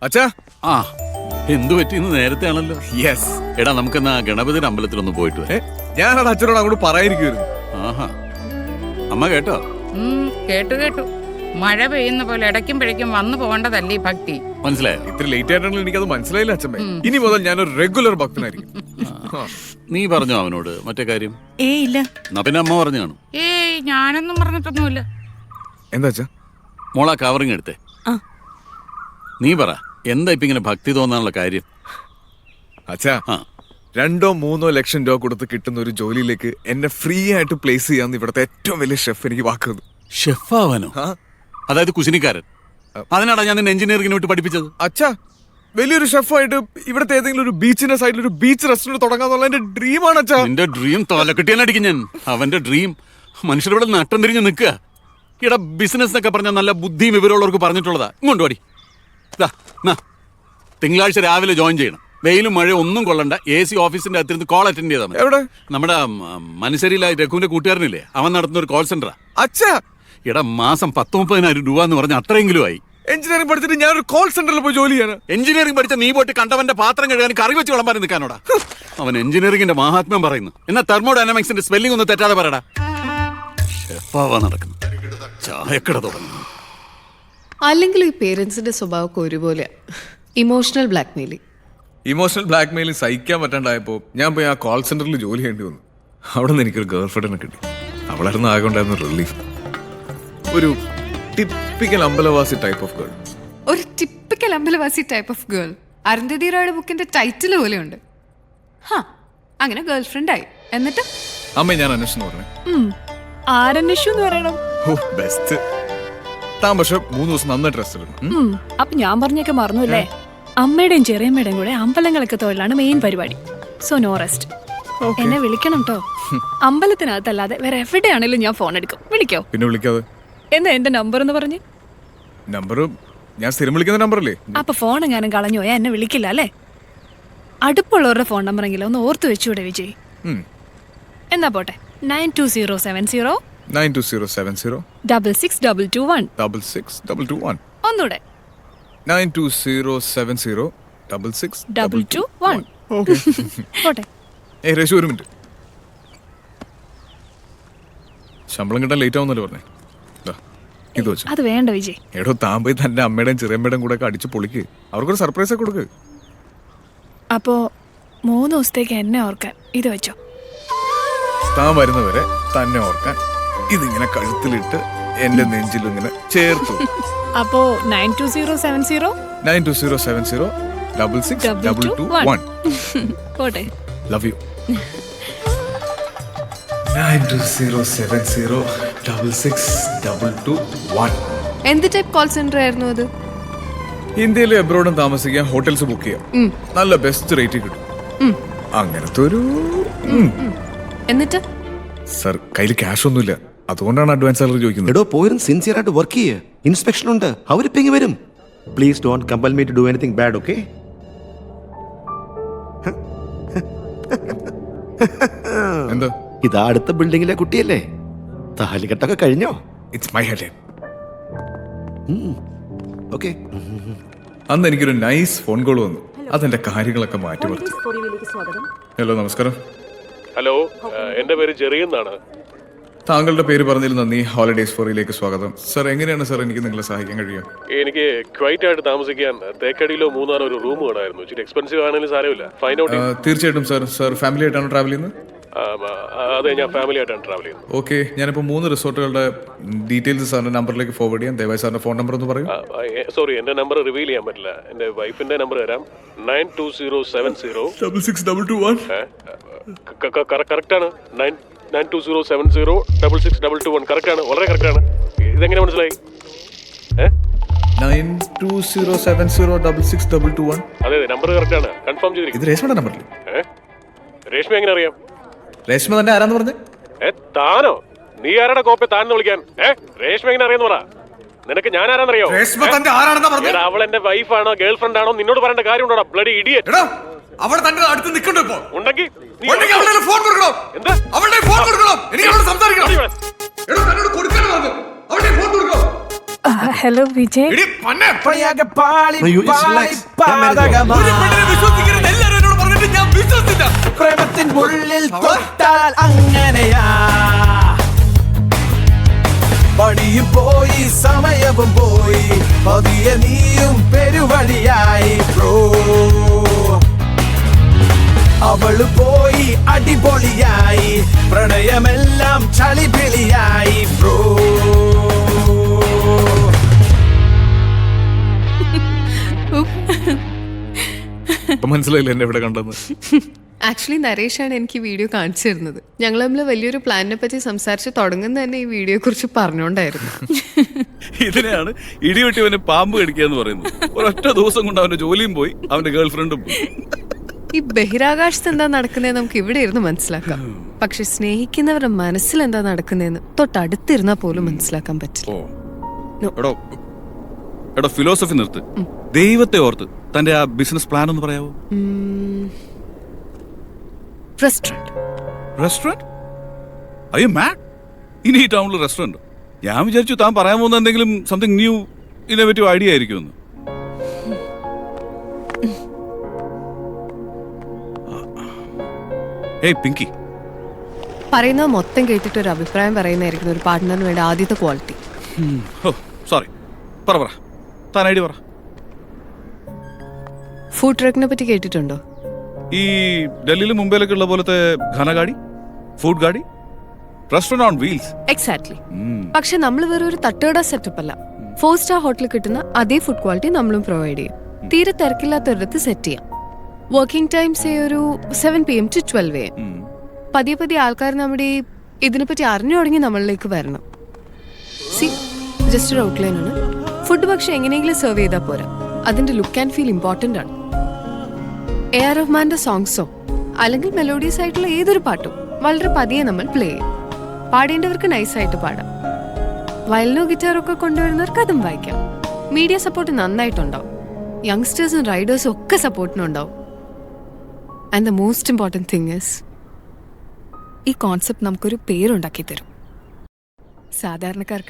അച്ഛാ ആ എന്തു പറ്റിയെന്ന് നേരത്തെ ആണല്ലോ. യെസ്. എടാ നമുക്കെന്നാ ഗണപതിയുടെ അമ്പലത്തിലൊന്ന് പോയിട്ട് വരാം. ഞാനത് അച്ഛനോട് അങ്ങോട്ട് പറയായിരിക്കുമായിരുന്നു. ആഹാ, അമ്മ കേട്ടോ? കേട്ടു കേട്ടു. മഴ പെയ്യുന്ന പോലെ ഇടയ്ക്കും പിഴയ്ക്കും വന്നു പോകേണ്ടതല്ലേ ഈ ഭക്തി. മനസ്സിലായോ? ഇത്ര ലേറ്റ് ആയിട്ടാണെങ്കിൽ എനിക്കത് മനസ്സിലായില്ല അച്ഛമ്മേ. ഇനി മുതൽ ഞാനൊരു റെഗുലർ ഭക്തനായിരിക്കും. നീ പറഞ്ഞോ അവനോട് മറ്റേ കാര്യം? ഇല്ല. എന്നാ പിന്നെ അമ്മ പറഞ്ഞു കാണും. ഏയ് ഞാനൊന്നും പറഞ്ഞിട്ടൊന്നുമില്ല. എന്താ അച്ഛാ? മോളാ കവറിങ് എടുത്തേ. ആ. നീ പറ, എന്താ ഇപ്പൊ ഇങ്ങനെ ഭക്തി തോന്നാനുള്ള കാര്യം? അച്ഛാ, ആ 2-3 ലക്ഷം രൂപ കൊടുത്ത് കിട്ടുന്ന ഒരു ജോലിയിലേക്ക് എന്നെ ഫ്രീ ആയിട്ട് പ്ലേസ് ചെയ്യാന്ന് ഇവിടുത്തെ ഏറ്റവും വലിയ ഷെഫ് എനിക്ക് വാക്കുന്നു. ഷെഫാവാനോ? അതായത് കുശിനിക്കാരൻ. അതിനാടാ ഞാൻ നിന്നെ എഞ്ചിനീയറിംഗിന് വിട്ട് പഠിപ്പിച്ചത്. അച്ഛാ, വലിയൊരു ഷെഫായിട്ട് ഇവിടുത്തെ ഏതെങ്കിലും ഒരു ബീച്ചിന്റെ സൈഡിൽ ഒരു ബീച്ച് റെസ്റ്റോറന്റ് തുടങ്ങാന്നുള്ള എന്റെ ഡ്രീമാണ് അച്ഛാ. നിന്റെ ഡ്രീം തോലക്കെട്ടിയാനടിക്കും ഞാൻ. അവന്റെ ഡ്രീം മനുഷ്യരുടെ നട്ടം തിരിഞ്ഞ് നിൽക്കുക. ഇവിടെ ബിസിനസ് എന്നൊക്കെ പറഞ്ഞാൽ നല്ല ബുദ്ധിയും വിവരമുള്ളവർക്ക് പറഞ്ഞിട്ടുള്ളതാ. ഇങ്ങോട്ട് പാടി. തിങ്കളാഴ്ച രാവിലെ ജോയിൻ ചെയ്യണം. വെയിലും മഴ ഒന്നും കൊള്ളണ്ട. AC ഓഫീസിന്റെ അകത്തിരുന്ന് കോൾ അറ്റൻഡ് ചെയ്താൽ മതി. എവിടെ? നമ്മുടെ മനശ്ശേരിയിലെ രഘുവിന്റെ കൂട്ടുകാരനില്ലേ, അവൻ നടത്തുന്ന ഒരു കോൾ സെന്ററാ. അച്ഛാ, ഇവിടെ മാസം 10-30,000 രൂപ എന്ന് പറഞ്ഞ അത്രയെങ്കിലും ആയി. എഞ്ചിനീയറിംഗ് പഠിച്ചിട്ട് ഞാനൊരു കോൾ സെന്ററിൽ പോയി ജോലി ചെയ്യാൻ. എഞ്ചിനീയറിംഗ് പഠിച്ച നീ പോയിട്ട് കണ്ടവന്റെ പാത്രം കഴുകാൻ കറി വെച്ച് വിളമ്പാൻ നിൽക്കാനോടാ. അവൻ എഞ്ചിനീയറിംഗിന്റെ മഹാത്മ്യം പറയുന്നു. എന്നാ തെർമോഡൈനാമിക്സിന്റെ സ്പെല്ലിംഗ് ഒന്ന് തെറ്റാതെ പറയടാ. ഷെഫാവാ നടക്കുന്നു, ചായക്കട തുടങ്ങുന്നു. അല്ലെങ്കിൽ ഈ പേരൻസിന്റെ സ്വഭാവമൊക്കെ ഒരുപോലെ ഇമോഷണൽ ബ്ലാക്ക്മെയിലിംഗ്. ഇമോഷണൽ ബ്ലാക്ക്മെയിലിംഗ് സഹിക്കാൻ പറ്റാണ്ടായപ്പോ ഞാൻ പോയി ആ കോൾ സെന്ററിൽ ജോലി ചെയ്യേണ്ടി വന്നു. അവിടെ നിന്ന് എനിക്കൊരു ഗേൾ ഫ്രണ്ടിനെ കിട്ടി. അവളായിരുന്നു ആകെ ഉണ്ടായിരുന്ന റിലീഫ്. ഒരു ടിപ്പിക്കൽ അമ്പലവാസി ടൈപ്പ് ഓഫ് ഗേൾ. ഒരു ടിപ്പിക്കൽ അമ്പലവാസി ടൈപ്പ് ഓഫ് ഗേൾ. അരുന്ധതി റോയുടെ ബുക്കിന്റെ ടൈറ്റിൽ പോലെയുണ്ട്. അങ്ങനെ ഗേൾ ഫ്രണ്ട് ആയി. എന്നിട്ട് അമ്മ ഞാൻ അന്വേഷണം പറഞ്ഞു. ആരന്വേഷു എന്ന് പറയണം. ഓ ബെസ്റ്റ്. താൻ പക്ഷെ 3 ദിവസം നന്നായിട്ട് റെസ്റ്റ് എടുക്കണം. അപ്പൊ ഞാൻ പറഞ്ഞൊക്കെ മറന്നുല്ലേ? അമ്മയുടെയും ചെറിയമ്മയുടെയും കൂടെ അമ്പലങ്ങളൊക്കെ തൊഴിലാണ് മെയിൻ പരിപാടി. So no rest. എന്നെ വിളിക്കണം കേട്ടോ. അമ്പലത്തിനകത്തല്ലാതെ വേറെ എവിടെയാണെങ്കിലും ഞാൻ ഫോൺ എടുക്കും. വിളിക്കോ? പിന്നെ വിളിക്കാതെ. എന്താ എന്റെ നമ്പർ എന്ന് പറഞ്ഞ്? നമ്പർ ഞാൻ സ്ഥിരം വിളിക്കുന്ന നമ്പറല്ലേ? അപ്പൊ ഫോൺ എങ്ങാനും കളഞ്ഞു പോയാ എന്നെ വിളിക്കില്ല അല്ലേ? അടുപ്പുള്ളവരുടെ ഫോൺ നമ്പറെങ്കിലും ഒന്ന് ഓർത്ത് വെച്ചുകൂടെ വിജയ്? എന്നാ പോട്ടെ. 92070 92070 6622 6622 ഒന്നൂടെ 92070 6622. പോട്ടെ. ഏയ് രേഷു, ഒരു മിനിറ്റ്. ശമ്പളം കിട്ടാൻ ലേറ്റ് ആവുന്നല്ലോ പറഞ്ഞേ. ഇത് വെച്ചു. അത് വേണ്ട വിജയ്. എടോ, താൻ പോയി തന്റെ അമ്മയുടെയും ചെറിയമ്മയുടെയും കൂടെ ഒക്കെ അടിച്ച് പൊളിക്ക്. അവർക്കൊരു സർപ്രൈസ് ഒക്കെ കൊടുക്ക്. അപ്പോ 3 ദിവസത്തേക്ക് എന്നെ ഓർക്കാൻ ഇത് വെച്ചോ. താൻ വരുന്നവരെ തന്നെ ഓർക്കാൻ ഇതിങ്ങനെ കഴുത്തിലിട്ട് എന്റെ നെഞ്ചിൽ ഇങ്ങനെ ചേർത്തു. അപ്പോ 92070 92070 6622 പോട്ടെ. Love you. 92070 6622. എന്ത് ടൈപ്പ് കോൾ സെന്റർ ആയിരുന്നു അത്? ഇന്ത്യയിലെ എബ്രോഡും താമസിക്കാൻ ഹോട്ടൽസ് ബുക്ക് ചെയ്യാം. നല്ല ബെസ്റ്റ് റേറ്റ് കിട്ടും. അങ്ങനത്തെ ഒരു എന്നിട്ട് സർ കയ്യിൽ ക്യാഷ് ഒന്നുമില്ല, അതുകൊണ്ടാണ് അഡ്വാൻസ് സാലറി ചോദിക്കുന്നത്. എടോ, പോയിരുന്നു സിൻസിയർ ആയിട്ട് വർക്ക് ചെയ്യേ. ഇൻസ്പെക്ഷൻ ഉണ്ട്, അവരിപ്പിങ്ങി വരും. Please don't compel me to do anything bad, okay? എന്താ? ഇതാ അടുത്ത ബിൽഡിങ്ങിലെ കുട്ടിയല്ലേ? താലികെട്ടൊക്കെ കഴിഞ്ഞോ? It's my head. ഓക്കെ. അന്ന് എനിക്കൊരു നൈസ് ഫോൺ കോൾ വന്നു. അതെന്റെ കാര്യങ്ങളൊക്കെ മാറ്റി മറിച്ചു. ഹലോ, നമസ്കാരം. ഹലോ, എന്റെ പേര് ജെറി എന്നാണ്. താങ്കളുടെ പേര് പറഞ്ഞതിൽ നന്ദി. ഹോളിഡേസ് ഫോറിലേക്ക് സ്വാഗതം. സർ, എങ്ങനെയാണ് സർ എനിക്ക് നിങ്ങളെ സഹായിക്കാൻ കഴിയുക? എനിക്ക് ക്വൈറ്റ് ആയിട്ട് താമസിക്കാൻ തേക്കടിയിലോ മൂന്നാറോ ഒരു റൂം വേണമായിരുന്നു. ഇച്ചിരി എക്സ്പെൻസീവ് ആണെങ്കിലും സാരമില്ല. Find out. തീർച്ചയായിട്ടും സർ. സർ ഫാമിലി ആയിട്ടാണ് ട്രാവൽ ചെയ്യുന്നത്? അതെ, ഞാൻ ഫാമിലി ആയിട്ടാണ് ട്രാവൽ ചെയ്യുന്നത്. ഓക്കെ, ഞാനിപ്പോൾ 3 റിസോർട്ടുകളുടെ ഡീറ്റെയിൽസ് സാറിന്റെ നമ്പറിലേക്ക് ഫോർവേഡ് ചെയ്യാം. ദയവായി സാറിന്റെ ഫോൺ നമ്പർ ഒന്ന് പറയൂ. സോറി, എന്റെ നമ്പർ റിവീൽ ചെയ്യാൻ പറ്റില്ല. എന്റെ വൈഫിന്റെ നമ്പർ തരാം. 92070 6622. കറക്റ്റ് ആണ്. 92070 6622 കറക്റ്റ് ആണ്, വളരെ കറക്റ്റ് ആണ്. ഇതെങ്ങനെ മനസ്സിലായി? 92070 6622. അതെ, നമ്പർ കറക്റ്റ് ആണ്. കൺഫേം ചെയ്തിരിക്കും. ഇത് രേഷ്മയുടെ നമ്പറിൽ. രേഷ്മ എങ്ങനെ അറിയാം? രേഷ്മ തന്നെ ആരാന്ന് പറഞ്ഞേ? താനോ? നീ ആരുടെ കോപ്പെ താനെന്ന് വിളിക്കാൻ? രേഷ്മ എങ്ങനെ അറിയാന്ന് പറ. നിനക്ക് ഞാൻ ആരാന്നറിയോ? അവൾ എന്റെ വൈഫാണോ ഗേൾ ഫ്രണ്ട് ആണോ നിന്നോട് പറയേണ്ട കാര്യം ഉണ്ടോടാ? Bloody idiot. അവിടെ തന്നെ അടുത്ത് നിൽക്കണ്ടോ ഇപ്പോ? ഉണ്ടെങ്കിൽ ഫോൺ കൊടുക്കണം. എന്താ? അവളുടെ ഫോൺ കൊടുക്കണം. എനിക്ക് അവളോട് സംസാരിക്കണം. എടോ, തന്നോട് കൊടുക്കണം. അവളുടെ ഫോൺ കൊടുക്കണം. ഹലോ വിജയ്. എടി, പൊന്നെ. No, you just relax. ഞാൻ manage ചെയ്യാം. ഒരു പെണ്ണിനെ വിശ്വസിക്കരുത്. എല്ലാവരും എന്നോട് പറഞ്ഞിട്ട് ഞാൻ വിശ്വസിച്ചില്ല. പ്രേമത്തിൻ ഉള്ളിൽ തൊട്ടാൽ അങ്ങനെയാ പണിയും പോയി സമയവും പോയി പതിയെ നീയും പെരുവഴിയായി ബ്രോ അവള് പോയി അടിപൊളിയായി പ്രണയമെല്ലാം ചളിപിളിയായി ബ്രോ ഇപ്പൊ മനസ്സിലായില്ല എന്നെ എവിടെ കണ്ടെന്ന്. ആക്ച്വലി നരേഷാണ് എനിക്ക് ഈ വീഡിയോ കാണിച്ചു തരുന്നത്. ഞങ്ങൾ തമ്മിൽ വലിയൊരു പ്ലാനിനെ പറ്റി സംസാരിച്ച് തുടങ്ങുന്ന തന്നെ ഈ വീഡിയോയെ കുറിച്ച് പറഞ്ഞുകൊണ്ടായിരുന്നു. ഇതിനെയാണ് ഇടിവെട്ടിവനെ പാമ്പ് കടിക്കുക എന്ന് പറയുന്നത്. ഒരൊറ്റ ദിവസം കൊണ്ട് അവന്റെ ജോലിയും പോയി, അവന്റെ ഗേൾ ഫ്രണ്ടും പോയി. ഈ ബഹിരാകാശത്ത് എന്താ നടക്കുന്നതെന്ന് നമുക്ക് ഇവിടെ ഇരുന്ന് മനസ്സിലാക്കാം. പക്ഷെ സ്നേഹിക്കുന്നവരുടെ മനസ്സിൽ എന്താ നടക്കുന്നതെന്ന് തൊട്ടടുത്തിരുന്നാൽ പോലും മനസ്സിലാക്കാൻ പറ്റില്ല. എടോ എടോ ഫിലോസഫി നിർത്ത്. ദൈവത്തെ ഓർത്ത് തന്റെ ആ ബിസിനസ് പ്ലാൻ ഒന്ന് പറയാവോ? റെസ്റ്റോറന്റ്? അയ്യോ മാഡ്, ഇനി ഈ ടൗണിൽ റെസ്റ്റോറന്റ്? ഞാൻ വിചാരിച്ചു താൻ പറയാൻ പോകുന്ന എന്തെങ്കിലും സംതിങ് ന്യൂ ഇന്നോവേറ്റീവ് ഐഡിയ ആയിരിക്കുമെന്ന്. ഏയ് പിങ്കി, പറയുന്നത് മൊത്തം കേട്ടിട്ട് ഒരു അഭിപ്രായം പറയുന്നതായിരിക്കും ഒരു പാർട്ട്ണറിന് വേണ്ട ആദ്യത്തെ ക്വാളിറ്റി. ഓ സോറി, പറ താൻ ഐഡിയ പറ. ഫുഡ് ട്രക്കിനെ പറ്റി കേട്ടിട്ടുണ്ടോ? ഈ ഡൽഹിയിലും മുംബൈയിലൊക്കെ ഉള്ള പോലത്തെ ഘനഗാഡി, ഫുഡ് ഗാഡി, റെസ്റ്റോറന്റ് ഓൺ വീൽസ്. എക്സാക്ട്ലി. പക്ഷെ നമ്മൾ വേറെ ഒരു തട്ടുകട സെറ്റപ്പ് അല്ല. 4 സ്റ്റാർ ഹോട്ടലിൽ കിട്ടുന്ന അതേ ഫുഡ് ക്വാളിറ്റി നമ്മളും പ്രൊവൈഡ് ചെയ്യും. തീരെ തിരക്കില്ലാത്തൊരിടത്ത് സെറ്റ് ചെയ്യാം. വർക്കിംഗ് ടൈംസ് ഒരു 7 PM to 12 AM. പതിയെ പതിയെ ആൾക്കാർ നമ്മുടെ ഇതിനെപ്പറ്റി അറിഞ്ഞു തുടങ്ങി നമ്മളിലേക്ക് വരണം. സി ജസ്റ്റ് ഒരു ഔട്ട്ലൈൻ ആണ്. ഫുഡ് പക്ഷെ എങ്ങനെയെങ്കിലും സെർവ് ചെയ്താൽ പോരാ, അതിന്റെ ലുക്ക് ആൻഡ് ഫീൽ ഇമ്പോർട്ടൻ്റ് ആണ്. AR റഹ്മാന്റെ സോങ്സോ അല്ലെങ്കിൽ മെലോഡിയസ് ആയിട്ടുള്ള ഏതൊരു പാട്ടും വളരെ പതിയെ നമ്മൾ പ്ലേ ചെയ്യും. പാടേണ്ടവർക്ക് നൈസായിട്ട് പാടാം. വയലിനോ ഗിറ്റാറോ ഒക്കെ കൊണ്ടുവരുന്നവർക്ക് അതും വായിക്കാം. Media support നന്നായിട്ടുണ്ടാവും. യങ്സ്റ്റേഴ്സും റൈഡേഴ്സും ഒക്കെ സപ്പോർട്ടിനുണ്ടാവും. And the most important thing is ഈ കോൺസെപ്റ്റ് നമുക്കൊരു പേരുണ്ടാക്കി തരും സാധാരണക്കാർക്ക്.